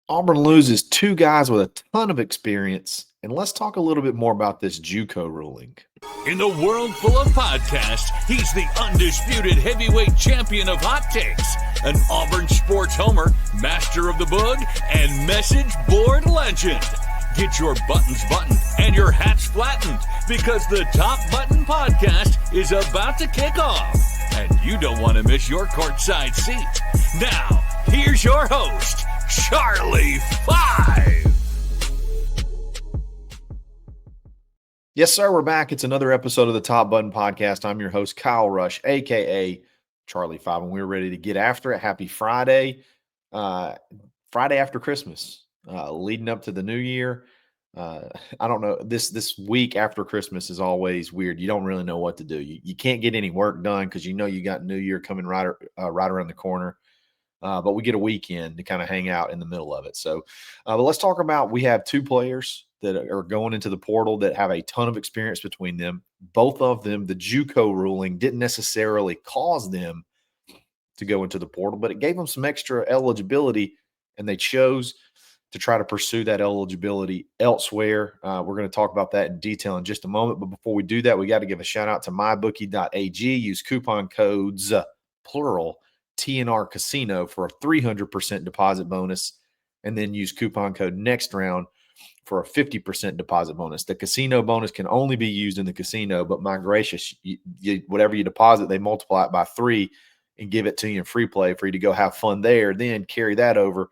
Auburn loses two guys with a ton of experience, and let's talk a little bit more about this Juco ruling. In the world full of podcasts, he's the undisputed heavyweight champion of hot takes, an Auburn sports homer, master of the boog, and message board legend. Get your buttons buttoned and your hats flattened because the Top Button Podcast is about to kick off, and you don't want to miss your courtside seat. Now, here's your host, Charlie Five. Yes, sir, we're back. It's another episode of the Top Button Podcast. I'm your host, Kyle Rush, a.k.a. Charlie Five, and we're ready to get after it. Happy Friday. Friday after Christmas, leading up to the new year. I don't know. This week after Christmas is always weird. You don't really know what to do. You can't get any work done because you know you got New Year coming right around the corner. But we get a weekend to kind of hang out in the middle of it. So, but let's talk about, we have two players that are going into the portal that have a ton of experience between them. Both of them, the Juco ruling didn't necessarily cause them to go into the portal, but it gave them some extra eligibility, and they chose to try to pursue that eligibility elsewhere. We're going to talk about that in detail in just a moment. But before we do that, we got to give a shout out to mybookie.ag. Use coupon codes, plural, TNR Casino for a 300% deposit bonus, and then use coupon code next round for a 50% deposit bonus. The casino bonus can only be used in the casino, but my gracious, whatever you deposit, they multiply it by 3 and give it to you in free play for you to go have fun there. Then carry that over,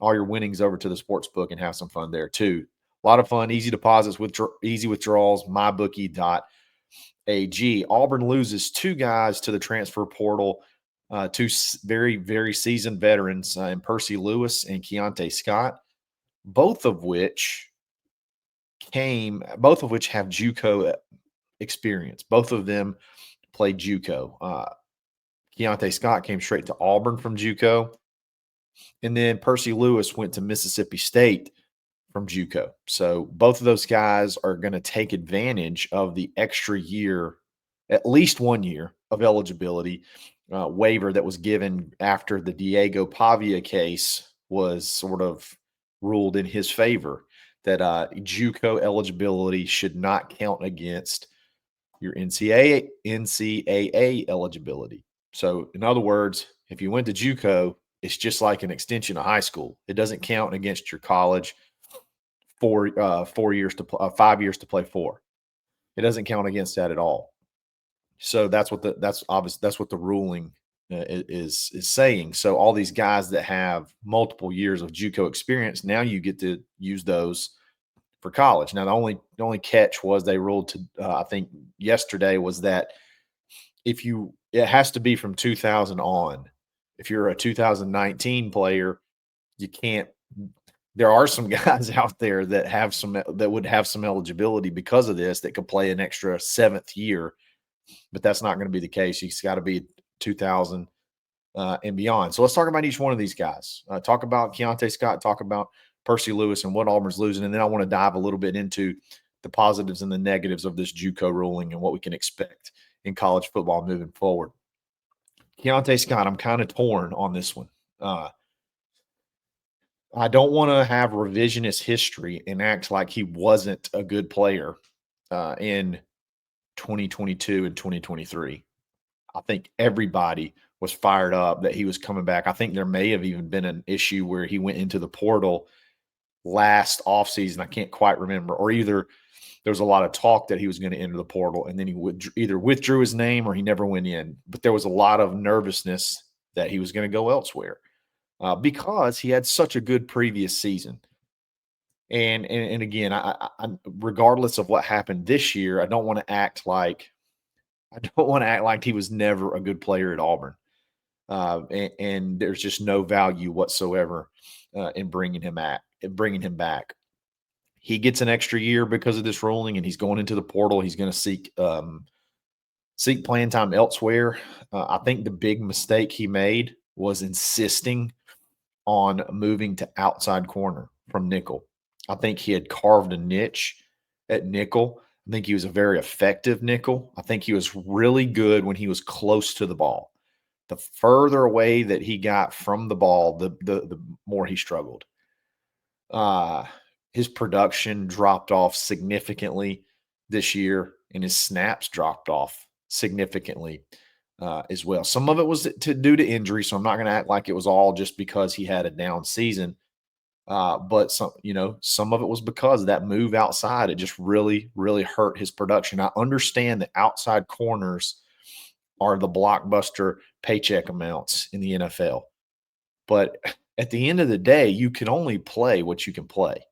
all your winnings over to the sports book and have some fun there too. A lot of fun, easy deposits, with easy withdrawals, mybookie.ag. Auburn loses two guys to the transfer portal, two very, very seasoned veterans in Percy Lewis and Keionte Scott, both of which have Juco experience. Both of them played Juco. Keionte Scott came straight to Auburn from Juco, and then Percy Lewis went to Mississippi State from Juco. So both of those guys are going to take advantage of the extra year, at least 1 year of eligibility waiver that was given after the Diego Pavia case was sort of ruled in his favor, that Juco eligibility should count against your NCAA eligibility. So in other words, if you went to Juco, it's just like an extension of high school. It doesn't count against your college 5 years to play for. It doesn't count against that at all. So that's what the ruling is saying. So all these guys that have multiple years of Juco experience, now you get to use those for college. Now the only catch was they ruled to I think yesterday was that it has to be from 2000 on. If you're a 2019 player, you can't. There are some guys out there that would have some eligibility because of this that could play an extra 7th year, but that's not going to be the case. It's got to be 2000 and beyond. So let's talk about each one of these guys. Talk about Keionte Scott, talk about Percy Lewis and what Auburn's losing, and then I want to dive a little bit into the positives and the negatives of this Juco ruling and what we can expect in college football moving forward. Keionte Scott, I'm kind of torn on this one. I don't want to have revisionist history and act like he wasn't a good player in 2022 and 2023. I think everybody was fired up that he was coming back. I think there may have even been an issue where he went into the portal last offseason. I can't quite remember. Or either there was a lot of talk that he was going to enter the portal, and then he either withdrew his name or he never went in. But there was a lot of nervousness that he was going to go elsewhere because he had such a good previous season. And again, I regardless of what happened this year, I don't want to act like he was never a good player at Auburn. And there's just no value whatsoever in bringing him back. He gets an extra year because of this ruling, and he's going into the portal. He's going to seek playing time elsewhere. I think the big mistake he made was insisting on moving to outside corner from nickel. I think he had carved a niche at nickel. I think he was a very effective nickel. I think he was really good when he was close to the ball. The further away that he got from the ball, the more he struggled. His production dropped off significantly this year, and his snaps dropped off significantly as well. Some of it was due to injury, so I'm not going to act like it was all just because he had a down season. But some of it was because of that move outside. It just really, really hurt his production. I understand that outside corners are the blockbuster paycheck amounts in the NFL, but at the end of the day, you can only play what you can play.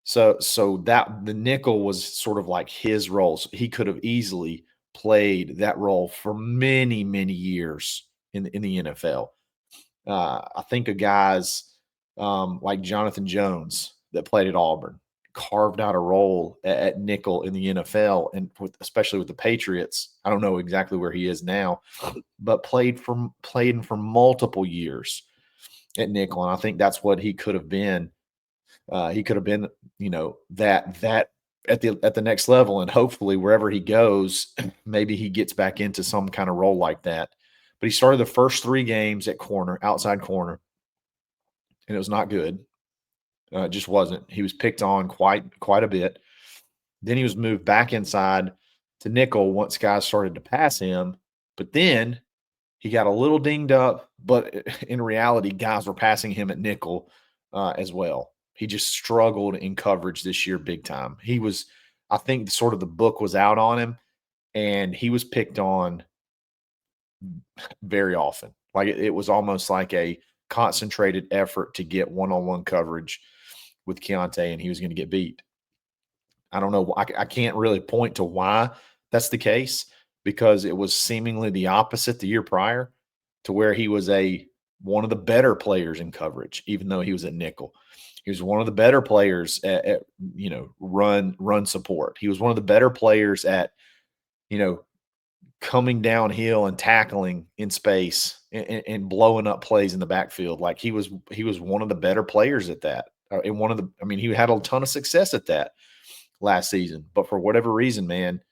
So that the nickel was sort of like his role. So he could have easily played that role for many, many years in the NFL. I think of guys like Jonathan Jones that played at Auburn, carved out a role at nickel in the NFL, and especially with the Patriots. I don't know exactly where he is now, but played for multiple years at nickel, and I think that's what he could have been. He could have been, that at the next level, and hopefully wherever he goes, maybe he gets back into some kind of role like that. But he started the first 3 games at outside corner, and it was not good. It just wasn't. He was picked on quite a bit. Then he was moved back inside to nickel once guys started to pass him. But then he got a little dinged up, but in reality, guys were passing him at nickel as well. He just struggled in coverage this year big time. I think sort of the book was out on him, and he was picked on very often. Like it was almost like a concentrated effort to get one-on-one coverage with Keionte, and he was going to get beat. I don't know. I can't really point to why that's the case, because it was seemingly the opposite the year prior, to where he was one of the better players in coverage, even though he was at nickel. He was one of the better players at run support. He was one of the better players at, coming downhill and tackling in space and blowing up plays in the backfield. Like he was one of the better players at that. And he had a ton of success at that last season, but for whatever reason, man,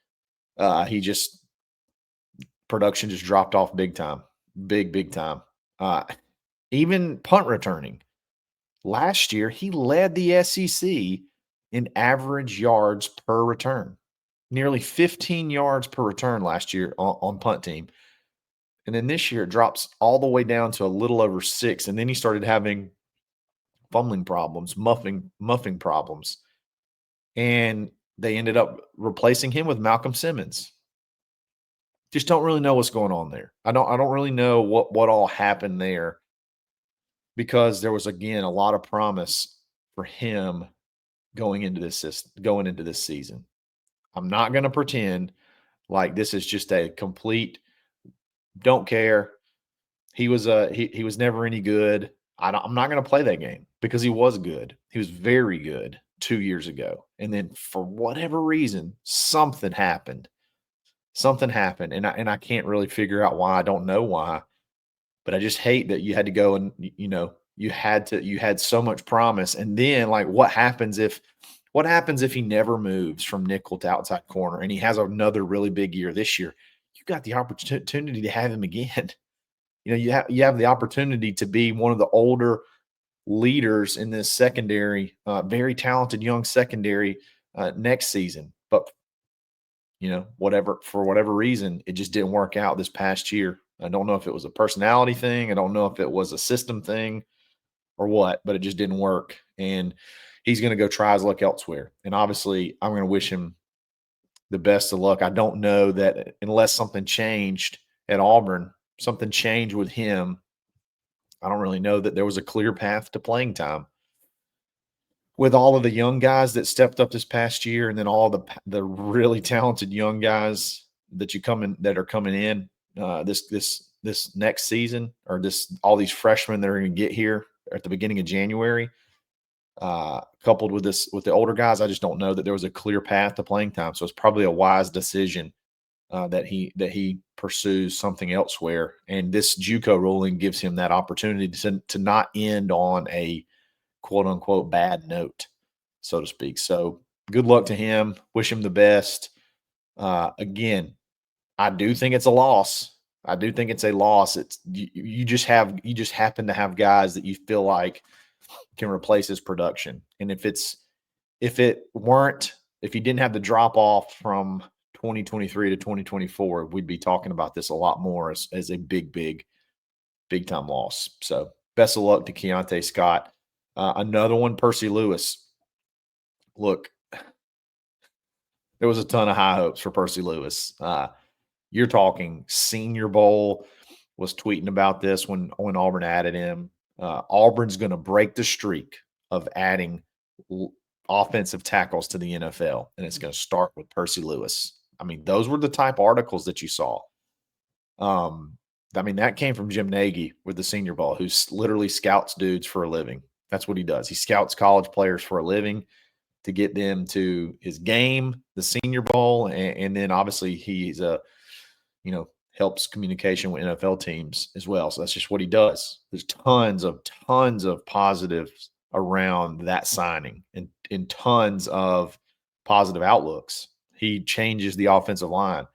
production just dropped off big time, big time. Even punt returning. Last year, he led the SEC in average yards per return, nearly 15 yards per return last year on punt team. And then this year, it drops all the way down to a little over 6. And then he started having fumbling problems, muffing problems. And they ended up replacing him with Malcolm Simmons. Just don't really know what's going on there. I don't really know what all happened there, because there was, again, a lot of promise for him going into this season. I'm not going to pretend like this is just a complete don't care. He was never any good. I'm not going to play that game, because he was good. He was very good 2 years ago. And then for whatever reason, something happened. And I can't really figure out why. I don't know why. But I just hate that you had to go and, you had so much promise. And then, like, what happens if he never moves from nickel to outside corner and he has another really big year this year? You got the opportunity to have him again. You have the opportunity to be one of the older leaders in this secondary, very talented young secondary next season. But, for whatever reason, it just didn't work out this past year. I don't know if it was a personality thing. I don't know if it was a system thing or what, but it just didn't work. And he's going to go try his luck elsewhere. And obviously, I'm going to wish him the best of luck. I don't know that unless something changed at Auburn, something changed with him, I don't really know that there was a clear path to playing time. With all of the young guys that stepped up this past year, and then all the really talented young guys that are coming in this next season, or all these freshmen that are going to get here at the beginning of January, coupled with the older guys, I just don't know that there was a clear path to playing time. So it's probably a wise decision that he pursues something elsewhere. And this Juco ruling gives him that opportunity to not end on a quote unquote bad note, so to speak. So good luck to him. Wish him the best. Again, I do think it's a loss. It's you just happen to have guys that you feel like can replace his production. And if you didn't have the drop off from 2023 to 2024, we'd be talking about this a lot more as a big time loss. So best of luck to Keionte Scott. Another one, Percy Lewis. Look, there was a ton of high hopes for Percy Lewis. You're talking Senior Bowl. Was tweeting about this when Auburn added him. Auburn's going to break the streak of adding offensive tackles to the NFL, and it's going to start with Percy Lewis. I mean, those were the type articles that you saw. I mean, that came from Jim Nagy with the Senior Bowl, who literally scouts dudes for a living. That's what he does. He scouts college players for a living to get them to his game, the Senior Bowl, and then obviously he's helps communication with NFL teams as well. So that's just what he does. There's tons of positives around that signing and tons of positive outlooks. He changes the offensive line.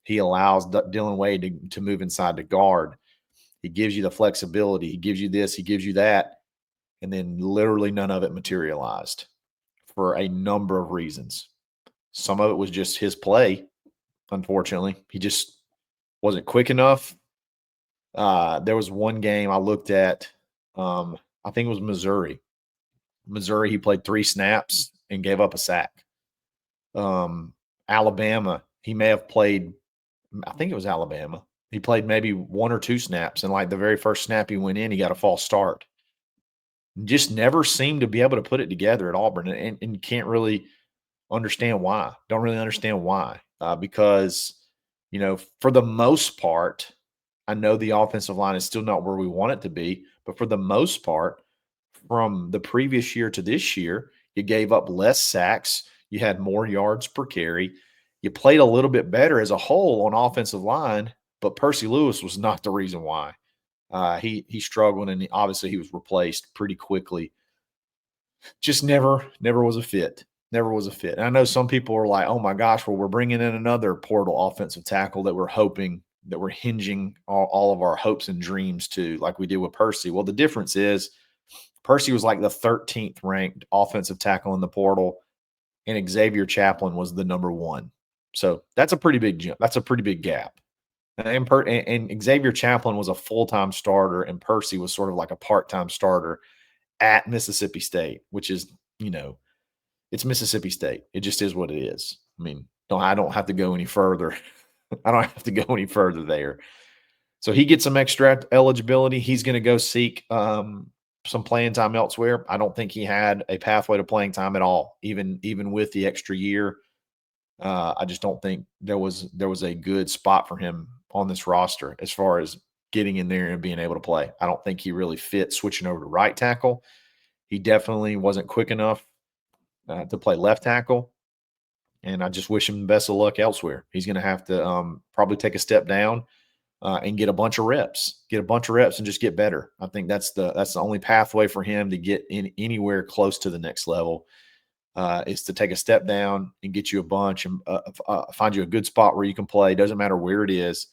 He allows Dylan Wade to move inside the guard. He gives you the flexibility. He gives you this. He gives you that. And then literally none of it materialized for a number of reasons. Some of it was just his play, unfortunately. He just wasn't quick enough. There was one game I looked at, I think it was Missouri. Missouri, he played 3 snaps and gave up a sack. Alabama, he may have played, I think it was Alabama. He played maybe 1 or 2 snaps, and like the very first snap he went in, he got a false start. Just never seemed to be able to put it together at Auburn, and you can't really understand why. Don't really understand why. Because, for the most part, I know the offensive line is still not where we want it to be, but for the most part, from the previous year to this year, you gave up less sacks. You had more yards per carry. You played a little bit better as a whole on offensive line, but Percy Lewis was not the reason why. He struggled, and obviously he was replaced pretty quickly. Just never was a fit. Never was a fit. And I know some people are like, oh my gosh, well, we're bringing in another portal offensive tackle that we're hinging all of our hopes and dreams to, like we did with Percy. Well, the difference is Percy was like the 13th ranked offensive tackle in the portal, and Xavier Chaplin was the number 1. So that's a pretty big jump. That's a pretty big gap. And Xavier Chaplin was a full-time starter, and Percy was sort of like a part-time starter at Mississippi State, which is, it's Mississippi State. It just is what it is. I mean, I don't have to go any further. I don't have to go any further there. So he gets some extra eligibility. He's going to go seek some playing time elsewhere. I don't think he had a pathway to playing time at all, even with the extra year. I just don't think there was a good spot for him on this roster as far as getting in there and being able to play. I don't think he really fit switching over to right tackle. He definitely wasn't quick enough to play left tackle, and I just wish him the best of luck elsewhere. He's going to have to probably take a step down and get a bunch of reps, and just get better. I think that's the only pathway for him to get in anywhere close to the next level, is to take a step down and get you a bunch and find you a good spot where you can play. Doesn't matter where it is,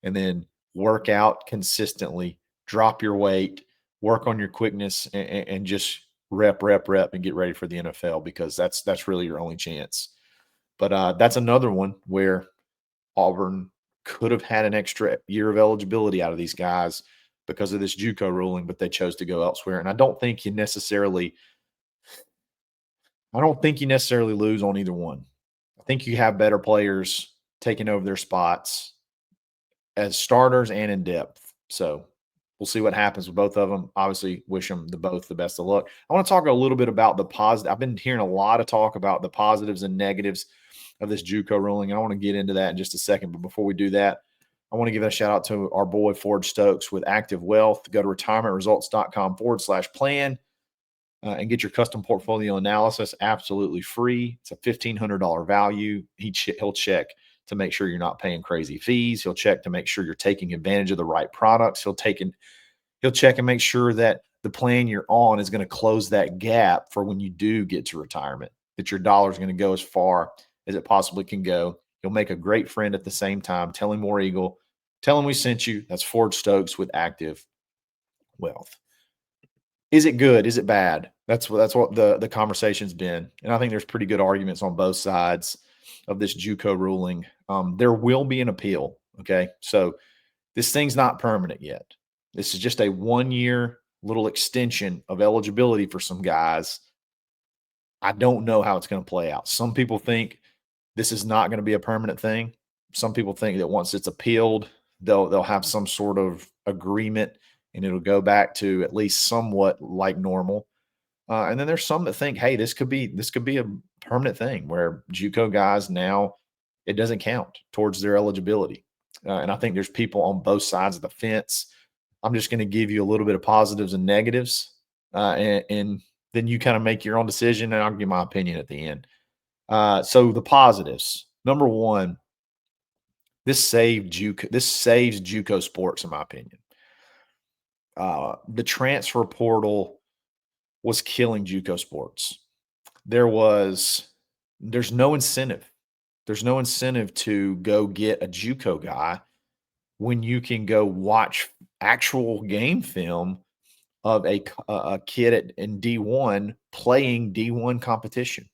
and then work out consistently, drop your weight, work on your quickness, and just rep and get ready for the NFL, because that's really your only chance. But that's another one where Auburn could have had an extra year of eligibility out of these guys because of this Juco ruling, but they chose to go elsewhere. And I don't think you necessarily lose on either one. I think you have better players taking over their spots as starters and in depth. So we'll see what happens with both of them. Obviously, wish them both the best of luck. I want to talk a little bit about the positive. I've been hearing a lot of talk about the positives and negatives of this Juco ruling. I want to get into that in just a second. But before we do that, I want to give a shout out to our boy Ford Stokes with Active Wealth. Go to retirementresults.com/plan and get your custom portfolio analysis absolutely free. It's a $1,500 value. He'll check to make sure you're not paying crazy fees. He'll check to make sure you're taking advantage of the right products. He'll check and make sure that the plan you're on is going to close that gap for when you do get to retirement, that your dollar is going to go as far as it possibly can go. You'll make a great friend at the same time. Tell him War Eagle. Tell him we sent you. That's Ford Stokes with Active Wealth. Is it good? Is it bad? That's what the conversation's been, and I think there's pretty good arguments on both sides of this JUCO ruling. There will be an appeal. Okay, so this thing's not permanent yet. This is just a 1-year little extension of eligibility for some guys. I don't know how it's going to play out. Some people think this is not going to be a permanent thing. Some people think that once it's appealed, they'll have some sort of agreement and it'll go back to at least somewhat like normal. And then there's some that think, hey, this could be a permanent thing where JUCO guys now it doesn't count towards their eligibility. And I think there's people on both sides of the fence. I'm just going to give you a little bit of positives and negatives, and then you kind of make your own decision, and I'll give my opinion at the end. So the positives. Number one, this saves JUCO sports, in my opinion. The transfer portal was killing JUCO sports. There's no incentive. There's no incentive to go get a JUCO guy when you can go watch actual game film of a kid in D1 playing D1 competition.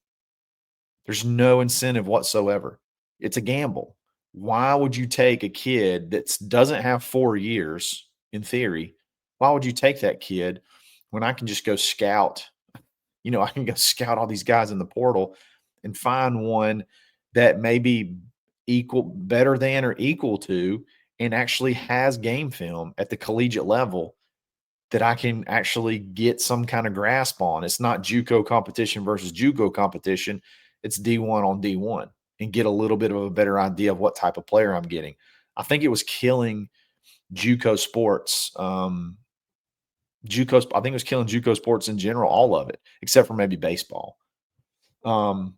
There's no incentive whatsoever. It's a gamble. Why would you take a kid that doesn't have 4 years in theory? Why would you take that kid when I can just go scout? I can go scout all these guys in the portal and find one that may be better than or equal to, and actually has game film at the collegiate level that I can actually get some kind of grasp on. It's not JUCO competition versus JUCO competition. It's D1 on D1, and get a little bit of a better idea of what type of player I'm getting. I think it was killing JUCO sports. I think it was killing JUCO sports in general, all of it, except for maybe baseball. JUCO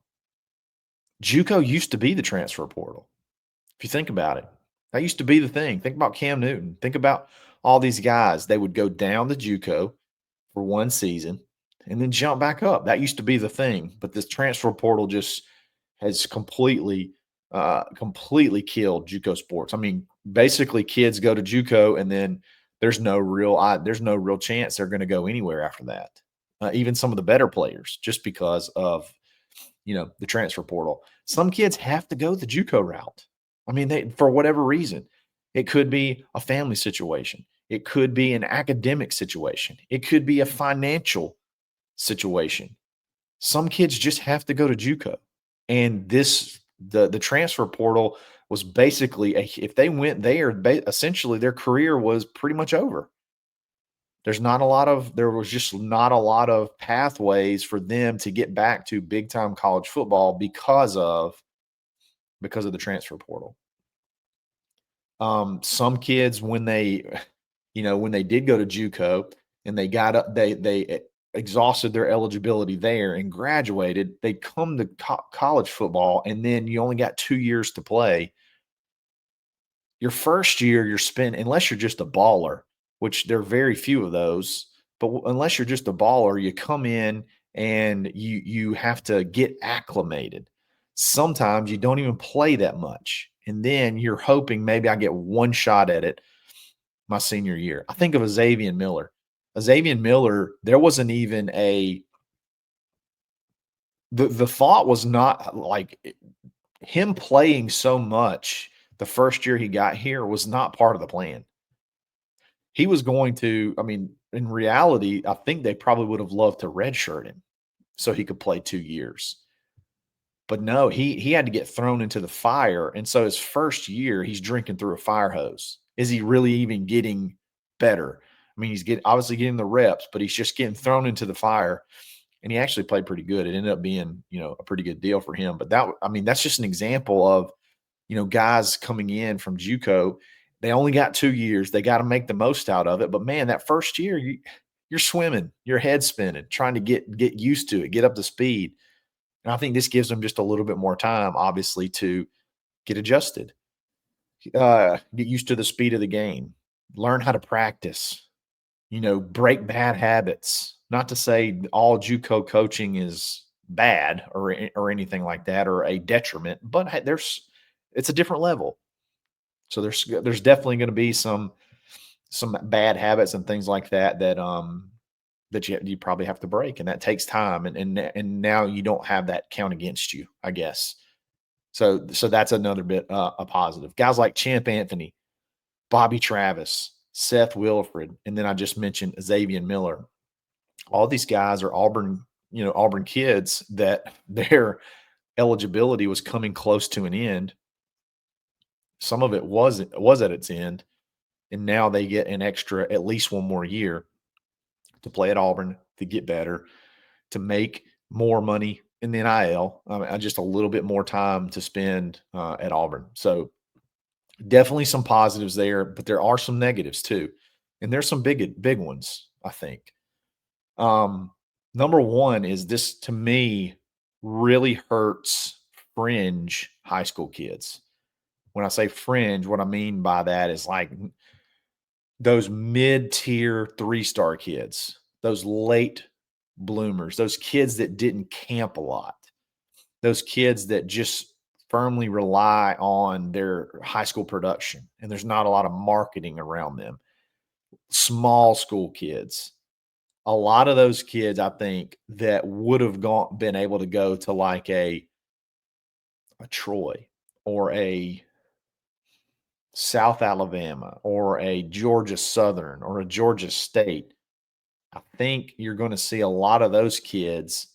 used to be the transfer portal. If you think about it, that used to be the thing. Think about Cam Newton. Think about all these guys. They would go down to JUCO for one season and then jump back up. That used to be the thing. But this transfer portal just has completely killed JUCO sports. I mean, basically, kids go to JUCO and then there's no real chance they're going to go anywhere after that. Even some of the better players, just because of the transfer portal. Some kids have to go the JUCO route. I mean, for whatever reason. It could be a family situation. It could be an academic situation. It could be a financial situation. Some kids just have to go to JUCO. And the transfer portal was basically, if they went there, essentially their career was pretty much over. There was just not a lot of pathways for them to get back to big time college football because of the transfer portal. Some kids, when they did go to JUCO and they exhausted their eligibility there and graduated, they come to college football, and then you only got 2 years to play. Your first year you're spending, unless you're just a baller, which there are very few of those, but unless you're just a baller, you come in and you have to get acclimated. Sometimes you don't even play that much. And then you're hoping maybe I get one shot at it my senior year. I think of Xavier Miller. Xavier Miller, there wasn't even the thought was not like him playing so much the first year he got here was not part of the plan. He was going to, in reality, I think they probably would have loved to redshirt him so he could play 2 years. But no, he had to get thrown into the fire. And so his first year, he's drinking through a fire hose. Is he really even getting better? I mean, he's obviously getting the reps, but he's just getting thrown into the fire. And he actually played pretty good. It ended up being, a pretty good deal for him. But that's just an example of, guys coming in from JUCO. They only got 2 years. They got to make the most out of it. But man, that first year, you're swimming, your head spinning, trying to get used to it, get up to speed. And I think this gives them just a little bit more time, obviously, to get adjusted, get used to the speed of the game, learn how to practice, break bad habits. Not to say all JUCO coaching is bad or anything like that, or a detriment, but it's a different level. So there's definitely going to be some bad habits and things like that that you probably have to break, and that takes time. And now you don't have that count against you, I guess. So that's another bit a positive. Guys like Champ Anthony, Bobby Travis, Seth Wilfred, and then I just mentioned Xavier Miller. All these guys are Auburn kids that their eligibility was coming close to an end. Some of it was at its end, and now they get an extra at least one more year to play at Auburn, to get better, to make more money in the NIL. Just a little bit more time to spend at Auburn. So definitely some positives there, but there are some negatives too, and there's some big ones, I think. Number one is this, to me, really hurts fringe high school kids. When I say fringe, what I mean by that is like those mid-tier 3-star kids, those late bloomers, those kids that didn't camp a lot, those kids that just firmly rely on their high school production, and there's not a lot of marketing around them. Small school kids. A lot of those kids, I think, that would have been able to go to like a Troy or a South Alabama or a Georgia Southern or a Georgia State. I think you're going to see a lot of those kids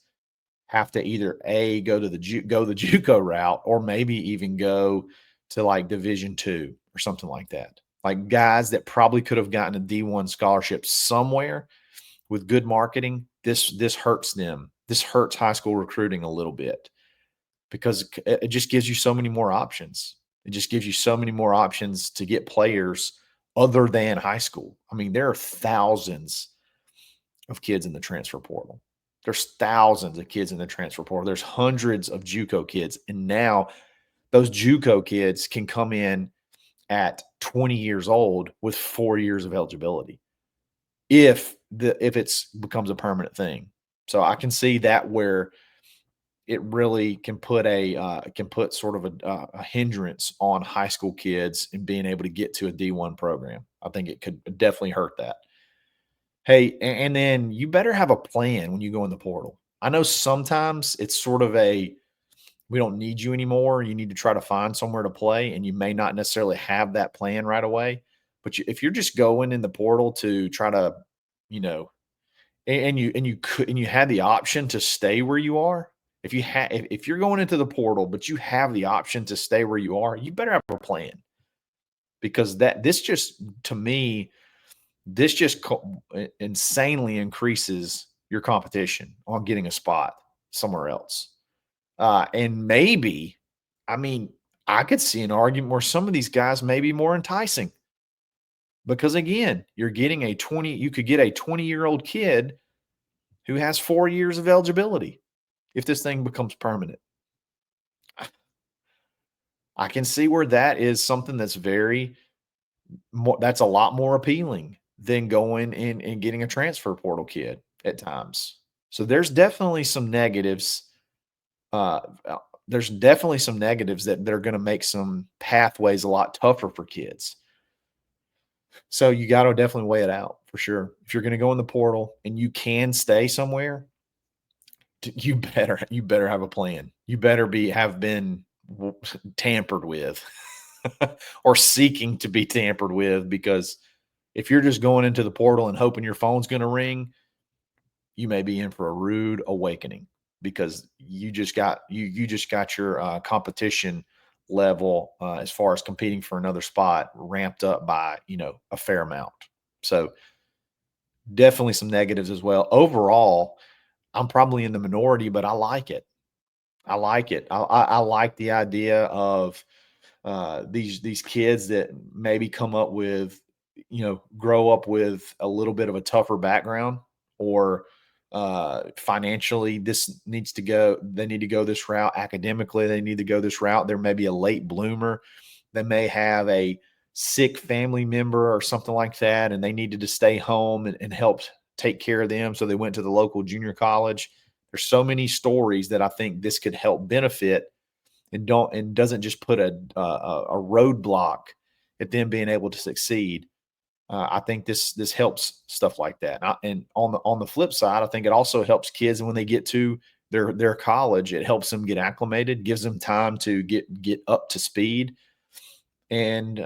have to either go the JUCO route, or maybe even go to like Division II or something like that. Like guys that probably could have gotten a D1 scholarship somewhere with good marketing. This hurts them. This hurts high school recruiting a little bit because it just gives you so many more options. It just gives you so many more options to get players other than high school. I mean, there are thousands of kids in the transfer portal. There's thousands of kids in the transfer portal. There's hundreds of JUCO kids. And now those JUCO kids can come in at 20 years old with 4 years of eligibility if it's becomes a permanent thing. So I can see that where it really can put sort of a hindrance on high school kids in being able to get to a D1 program. I think it could definitely hurt that. Hey, and then you better have a plan when you go in the portal. I know sometimes it's sort of we don't need you anymore. You need to try to find somewhere to play, and you may not necessarily have that plan right away. But if you're just going in the portal to try to, and you had the option to stay where you are, if you're going into the portal, but you have the option to stay where you are, you better have a plan, because this just insanely increases your competition on getting a spot somewhere else. And maybe, I could see an argument where some of these guys may be more enticing because, again, you could get a 20-year-old kid who has 4 years of eligibility if this thing becomes permanent. I can see where that is something that's that's a lot more appealing than going in and getting a transfer portal kid at times. So there's definitely some negatives. There's definitely some negatives that they're going to make some pathways a lot tougher for kids. So you got to definitely weigh it out for sure. If you're going to go in the portal and you can stay somewhere, you better have a plan. You better have been tampered with or seeking to be tampered with, because if you're just going into the portal and hoping your phone's going to ring, you may be in for a rude awakening, because you just got your competition level as far as competing for another spot ramped up by a fair amount. So definitely some negatives as well. Overall, I'm probably in the minority, but I like it. I like it. I like the idea of these kids that maybe grow up with a little bit of a tougher background, or financially they need to go this route. Academically, they need to go this route. There may be a late bloomer. They may have a sick family member or something like that, and they needed to stay home and help take care of them. So they went to the local junior college. There's so many stories that I think this could help benefit, and doesn't just put a roadblock at them being able to succeed. I think this helps stuff like that. And on the flip side, I think it also helps kids when they get to their college. It helps them get acclimated, gives them time to get up to speed, and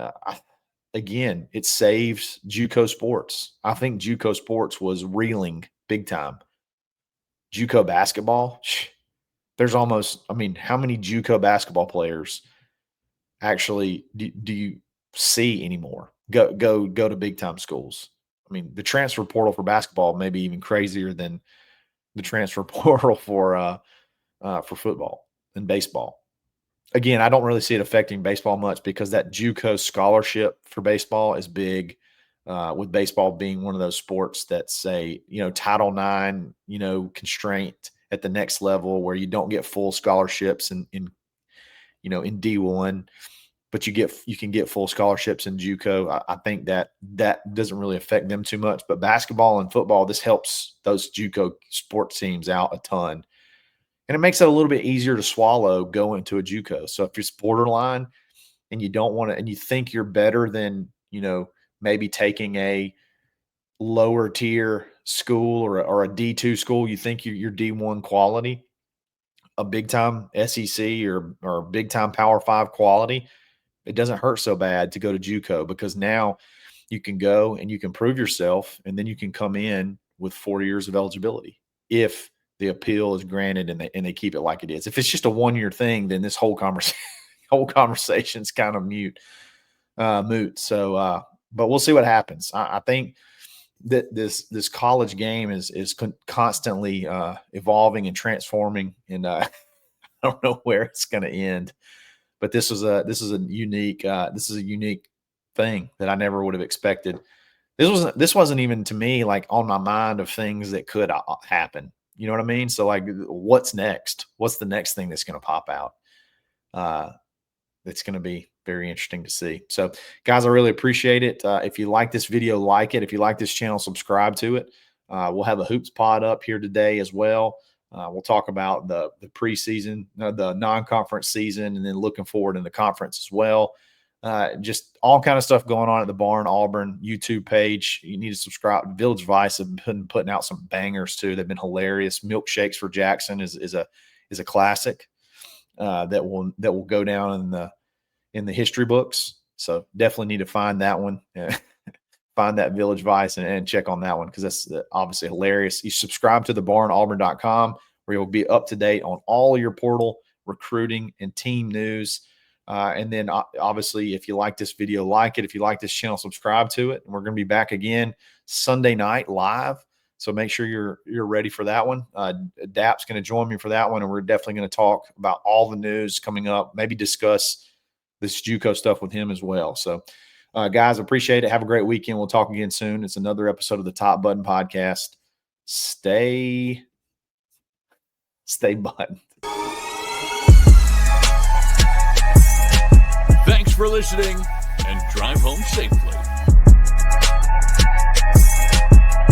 again, it saves JUCO sports. I think JUCO sports was reeling big time. JUCO basketball, there's almost, I mean, how many JUCO basketball players actually do you see anymore go to big time schools? I mean, the transfer portal for basketball may be even crazier than the transfer portal for football and baseball. Again, I don't really see it affecting baseball much because that JUCO scholarship for baseball is big. With baseball being one of those sports that say, Title IX, constraint at the next level where you don't get full scholarships in D1, but you can get full scholarships in JUCO. I think that doesn't really affect them too much. But basketball and football, this helps those JUCO sports teams out a ton. And it makes it a little bit easier to swallow going to a JUCO. So if you're borderline and you don't want to, and you think you're better than, maybe taking a lower tier school or a D2 school, you think you're D1 quality, a big time SEC or big time Power 5 quality, it doesn't hurt so bad to go to JUCO because now you can go and you can prove yourself, and then you can come in with 4 years of eligibility if the appeal is granted and they keep it like it is. If it's just a 1-year thing, then this whole conversation is kind of moot. So, but we'll see what happens. I think that this college game is constantly evolving and transforming, and I don't know where it's going to end. But this is a unique thing that I never would have expected. This wasn't even to me like on my mind of things that could happen. You know what I mean? So like, what's next? What's the next thing that's going to pop out? It's going to be very interesting to see. So, guys, I really appreciate it. If you like this video, like it. If you like this channel, subscribe to it. We'll have a Hoops Pod up here today as well. We'll talk about the preseason, the non-conference season, and then looking forward in the conference as well. Just all kind of stuff going on at the Barn Auburn YouTube page. You need to subscribe. Village Vice have been putting out some bangers too. They've been hilarious. Milkshakes for Jackson is a classic that will go down in the history books. So definitely need to find that one. Find that Village Vice and check on that one because that's obviously hilarious. You subscribe to thebarnauburn.com where you'll be up to date on all your portal recruiting and team news. And then obviously, if you like this video, like it. If you like this channel, subscribe to it. And we're going to be back again Sunday night live. So make sure you're ready for that one. DAP's going to join me for that one. And we're definitely going to talk about all the news coming up, maybe discuss this JUCO stuff with him as well. So, guys, appreciate it. Have a great weekend. We'll talk again soon. It's another episode of the Top Button Podcast. Stay buttoned. Thanks for listening, and drive home safely.